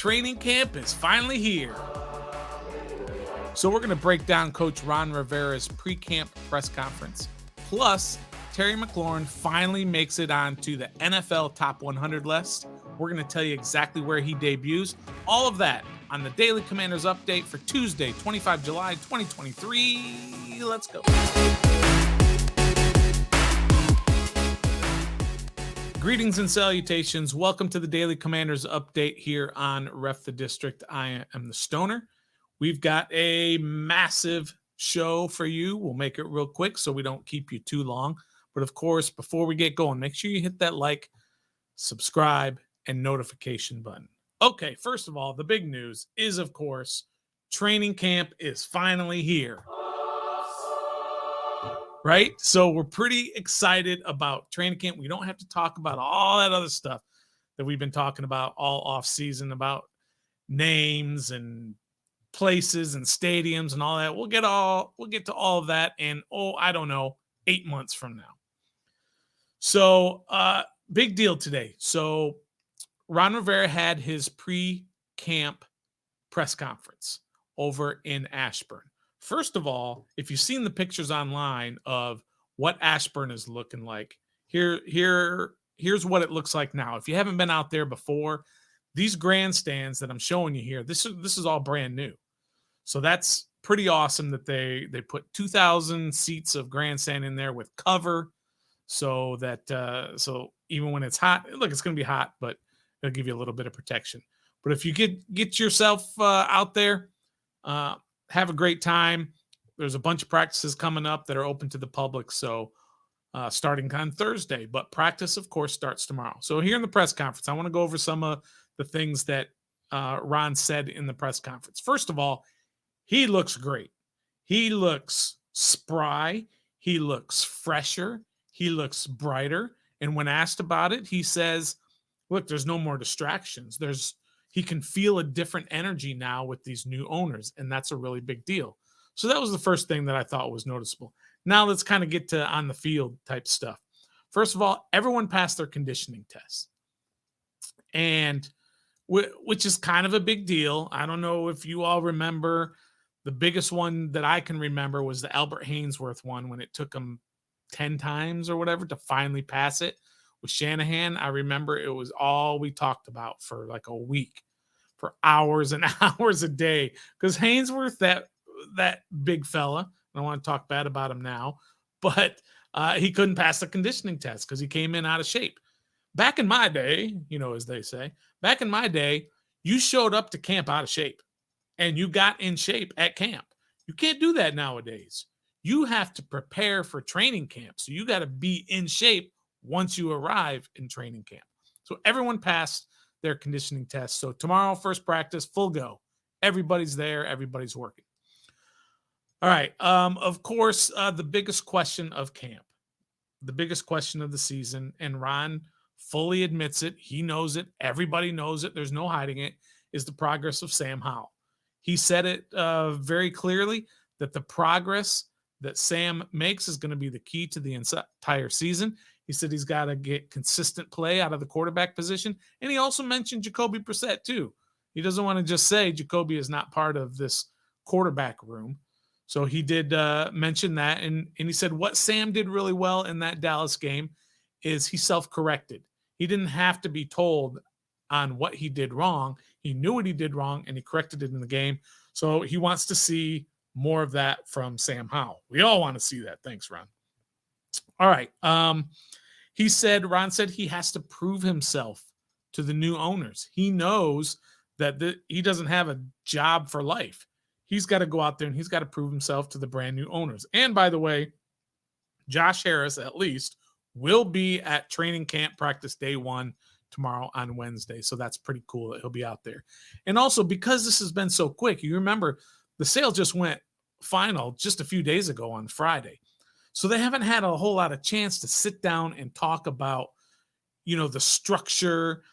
training camp is finally here. So we're going to break down Coach Ron Rivera's pre-camp press conference. Plus, Terry McLaurin finally makes it onto the NFL Top 100 list. We're going to tell you exactly where he debuts. All of that on the Daily Commanders Update for Tuesday, 25 July, 2023. Let's go. Greetings and salutations. Welcome to the Daily Commanders Update here on Ref the District. I am the Stoner. We've got a massive show for you. We'll make it real quick so we don't keep you too long. But of course, before we get going, make sure you hit that like, subscribe, and notification button. Okay, first of all, the big news is, of course, training camp is finally here. Right? So we're pretty excited about training camp. We don't have to talk about all that other stuff that we've been talking about all offseason, about names and places and stadiums and all that. We'll get to all of that in, 8 months from now. So big deal today. So Ron Rivera had his pre-camp press conference over in Ashburn. First of all, if you've seen the pictures online of what Ashburn is looking like, here's what it looks like now. If you haven't been out there before, these grandstands that I'm showing you here, this is all brand new. So that's pretty awesome that they put 2,000 seats of grandstand in there with cover, so that so even when it's hot, look, it's going to be hot, but it'll give you a little bit of protection. But if you get yourself out there, have a great time. There's a bunch of practices coming up that are open to the public, so starting on Thursday. But practice, of course, starts tomorrow. So here in the press conference, I want to go over some of the things that Ron said in the press conference. First of all, he looks great. He looks spry. He looks fresher. He looks brighter. And when asked about it, he says, look, there's no more distractions. He can feel a different energy now with these new owners, and that's a really big deal. So that was the first thing that I thought was noticeable. Now let's kind of get to on the field type stuff. First of all, everyone passed their conditioning tests, and which is kind of a big deal. I don't know if you all remember. The biggest one that I can remember was the Albert Haynesworth one, when it took him 10 times or whatever to finally pass it. With Shanahan, I remember it was all we talked about for like a week, for hours and hours a day. Because Haynesworth, that big fella, I don't want to talk bad about him now, but he couldn't pass the conditioning test because he came in out of shape. Back in my day, as they say, back in my day, you showed up to camp out of shape and you got in shape at camp. You can't do that nowadays. You have to prepare for training camp. So you got to be in shape once you arrive in training camp. So everyone passed their conditioning test. So tomorrow, first practice, full go. Everybody's there. Everybody's working. All right. Of course, the biggest question of camp, the biggest question of the season, and Ron fully admits it. He knows it. Everybody knows it. There's no hiding it, is the progress of Sam Howell. He said it very clearly that the progress that Sam makes is going to be the key to the entire season. He said he's got to get consistent play out of the quarterback position. And he also mentioned Jacoby Brissett too. He doesn't want to just say Jacoby is not part of this quarterback room. So he did mention that. And he said what Sam did really well in that Dallas game is he self-corrected. He didn't have to be told on what he did wrong. He knew what he did wrong, and he corrected it in the game. So he wants to see more of that from Sam Howell. We all want to see that. Thanks, Ron. All right. Ron said he has to prove himself to the new owners. He knows that he doesn't have a job for life. He's got to go out there and he's got to prove himself to the brand new owners. And by the way, Josh Harris, at least, will be at training camp practice day 1 tomorrow on Wednesday. So that's pretty cool that he'll be out there. And also, because this has been so quick, you remember the sale just went final just a few days ago on Friday. So they haven't had a whole lot of chance to sit down and talk about, the structure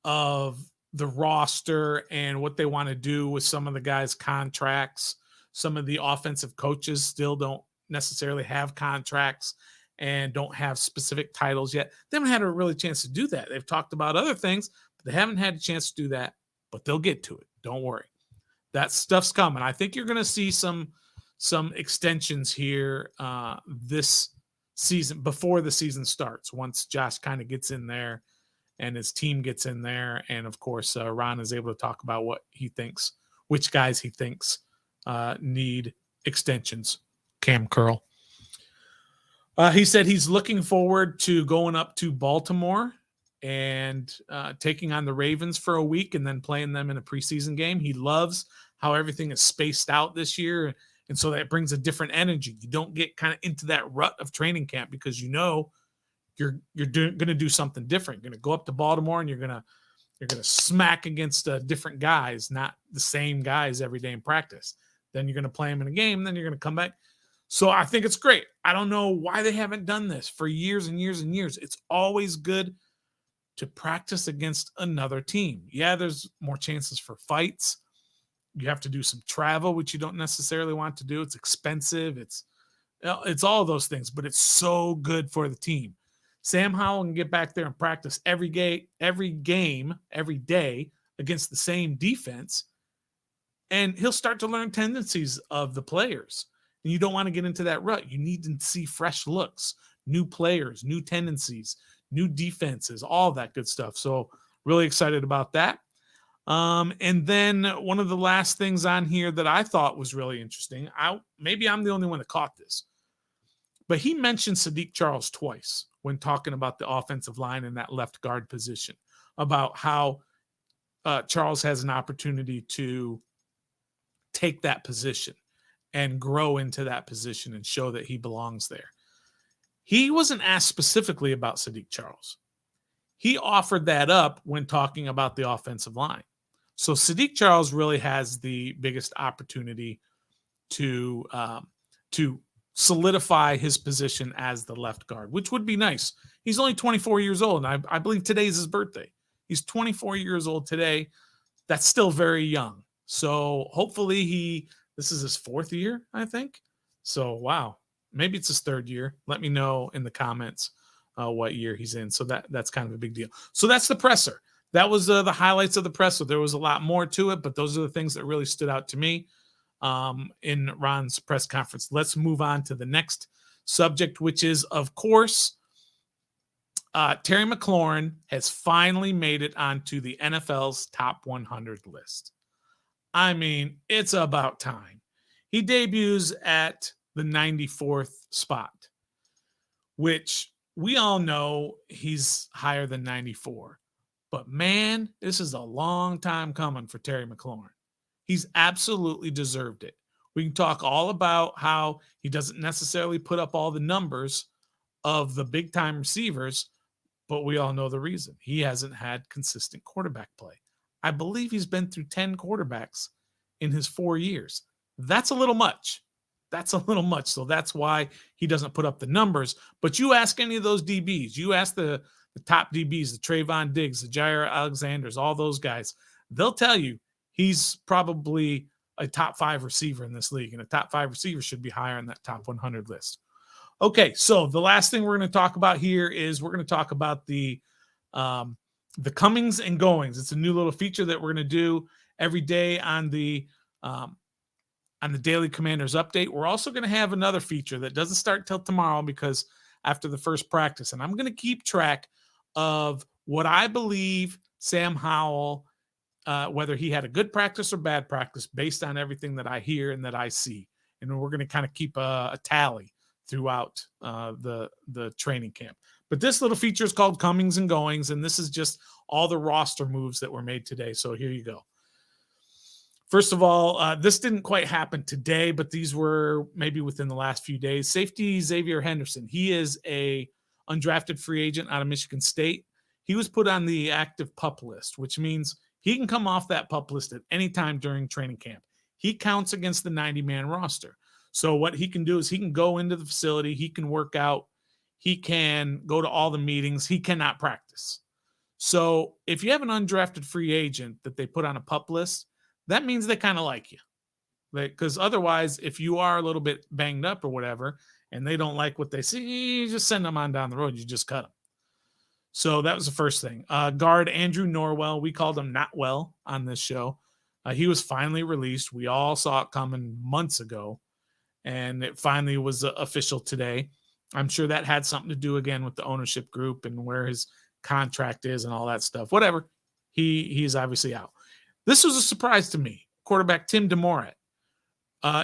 of the roster and what they want to do with some of the guys' contracts. Some of the offensive coaches still don't necessarily have contracts and don't have specific titles yet. They haven't had a really chance to do that. They've talked about other things, but they haven't had a chance to do that. but they'll get to it. Don't worry. That stuff's coming. I think you're going to see some extensions here this season before the season starts, once Josh kind of gets in there and his team gets in there. And of course, Ron is able to talk about what he thinks, which guys he thinks need extensions. Cam Curl. He said he's looking forward to going up to Baltimore and taking on the Ravens for a week and then playing them in a preseason game. He loves how everything is spaced out this year. And so that brings a different energy. You don't get kind of into that rut of training camp because you know you're going to do something different. You're going to go up to Baltimore and you're going to smack against different guys, not the same guys every day in practice. Then you're going to play them in a game, and then you're going to come back. So I think it's great. I don't know why they haven't done this for years and years and years. It's always good to practice against another team. Yeah, there's more chances for fights. You have to do some travel, which you don't necessarily want to do. It's expensive. It's all of those things, but it's so good for the team. Sam Howell can get back there and practice every game, every day against the same defense, and he'll start to learn tendencies of the players. And you don't want to get into that rut. You need to see fresh looks, new players, new tendencies, new defenses, all that good stuff. So really excited about that. And then one of the last things on here that I thought was really interesting, maybe I'm the only one that caught this, but he mentioned Sadiq Charles twice when talking about the offensive line and that left guard position, about how Charles has an opportunity to take that position and grow into that position and show that he belongs there. He wasn't asked specifically about Sadiq Charles. He offered that up when talking about the offensive line. So Sadiq Charles really has the biggest opportunity to solidify his position as the left guard, which would be nice. He's only 24 years old, and I believe today's his birthday. He's 24 years old today. That's still very young. So hopefully this is his fourth year, I think. So, wow, maybe it's his third year. Let me know in the comments what year he's in. So that's kind of a big deal. So that's the presser. That was the highlights of the presser. There was a lot more to it, but those are the things that really stood out to me in Ron's press conference. Let's move on to the next subject, which is, of course, Terry McLaurin has finally made it onto the NFL's top 100 list. I mean, it's about time. He debuts at the 94th spot, which we all know he's higher than 94. But man, this is a long time coming for Terry McLaurin. He's absolutely deserved it. We can talk all about how he doesn't necessarily put up all the numbers of the big-time receivers, but we all know the reason. He hasn't had consistent quarterback play. I believe he's been through 10 quarterbacks in his 4 years. That's a little much. So that's why he doesn't put up the numbers. But you ask any of those DBs, you ask the top DBs, the Trayvon Diggs, the Jair Alexanders, all those guys, they'll tell you he's probably a top 5 receiver in this league, and a top 5 receiver should be higher on that top 100 list. Okay, so the last thing we're going to talk about here is we're going to talk about the comings and goings. It's a new little feature that we're going to do every day on the Daily Commanders Update. We're also going to have another feature that doesn't start till tomorrow, because after the first practice, and I'm going to keep track of what I believe Sam Howell, whether he had a good practice or bad practice, based on everything that I hear and that I see. And we're going to kind of keep a tally throughout the training camp. But this little feature is called Comings and Goings, and this is just all the roster moves that were made today. So here you go. First of all, this didn't quite happen today, but these were maybe within the last few days. Safety Xavier Henderson. He is a undrafted free agent out of Michigan State. He was put on the active PUP list, which means he can come off that PUP list at any time during training camp. He counts against the 90-man roster. So what he can do is he can go into the facility, he can work out, he can go to all the meetings, he cannot practice. So if you have an undrafted free agent that they put on a PUP list, that means they kind of like you. Because otherwise, if you are a little bit banged up or whatever, and they don't like what they see, you just send them on down the road. You just cut them. So that was the first thing. Guard Andrew Norwell, we called him Not Well on this show. He was finally released. We all saw it coming months ago, and it finally was official today. I'm sure that had something to do again with the ownership group and where his contract is and all that stuff. Whatever. He's obviously out. This was a surprise to me. Quarterback Tim DeMorat.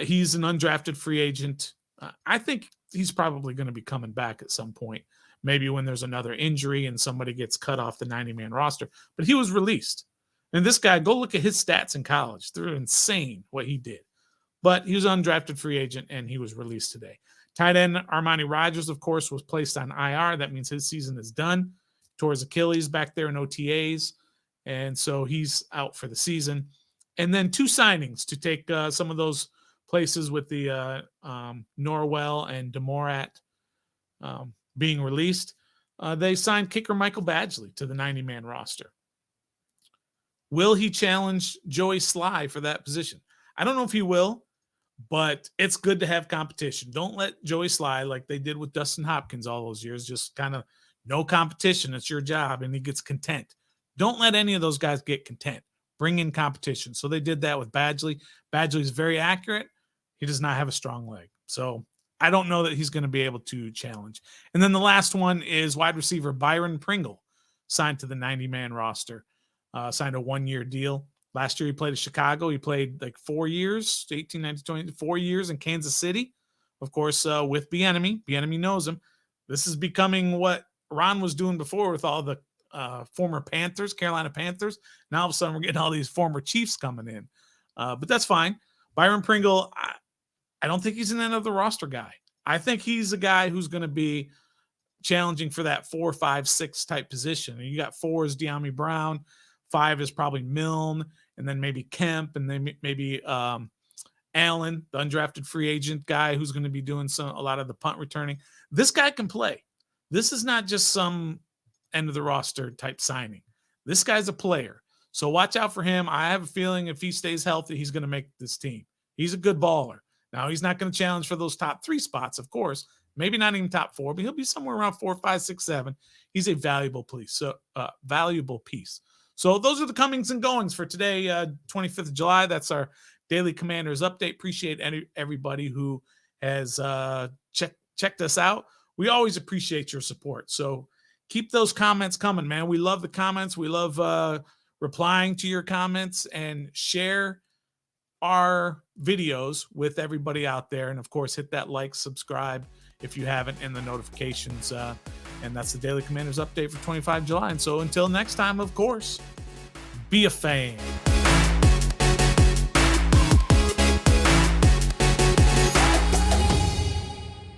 He's an undrafted free agent. I think he's probably going to be coming back at some point, maybe when there's another injury and somebody gets cut off the 90-man roster. But he was released. And this guy, go look at his stats in college. They're insane what he did. But he was an undrafted free agent, and he was released today. Tight end Armani Rogers, of course, was placed on IR. That means his season is done. Tore his Achilles back there in OTAs, and so he's out for the season. And then 2 signings to take some of those places with the Norwell and DeMorat being released. They signed kicker Michael Badgley to the 90-man roster. Will he challenge Joey Sly for that position? I don't know if he will, but it's good to have competition. Don't let Joey Sly, like they did with Dustin Hopkins all those years, just kind of no competition. It's your job, and he gets content. Don't let any of those guys get content. Bring in competition. So they did that with Badgley. Badgley is very accurate. He does not have a strong leg. So I don't know that he's going to be able to challenge. And then the last one is wide receiver Byron Pringle, signed to the 90-man roster. Signed a 1-year deal. Last year he played at Chicago. He played like 4 years, 18, 19, 20, 4 years in Kansas City. Of course, with Bieniemy. Bieniemy knows him. This is becoming what Ron was doing before with all the former Panthers, Carolina Panthers. Now all of a sudden we're getting all these former Chiefs coming in. But that's fine. Byron Pringle, I don't think he's an end of the roster guy. I think he's a guy who's going to be challenging for that 4, 5, 6 type position. And you got 4 is De'Ami Brown. 5 is probably Milne, and then maybe Kemp, and then maybe Allen, the undrafted free agent guy who's going to be doing a lot of the punt returning. This guy can play. This is not just some end of the roster type signing. This guy's a player. So watch out for him. I have a feeling if he stays healthy, he's going to make this team. He's a good baller. Now, he's not going to challenge for those top 3 spots, of course. Maybe not even top 4, but he'll be somewhere around 4, 5, 6, 7. He's a valuable piece. So those are the comings and goings for today, 25th of July. That's our Daily Commanders update. Appreciate everybody who has checked us out. We always appreciate your support. So keep those comments coming, man. We love the comments. We love replying to your comments, and share our videos with everybody out there. And, of course, hit that like, subscribe if you haven't, and the notifications. And that's the Daily Commanders update for 25 July. And so until next time, of course, be a fan.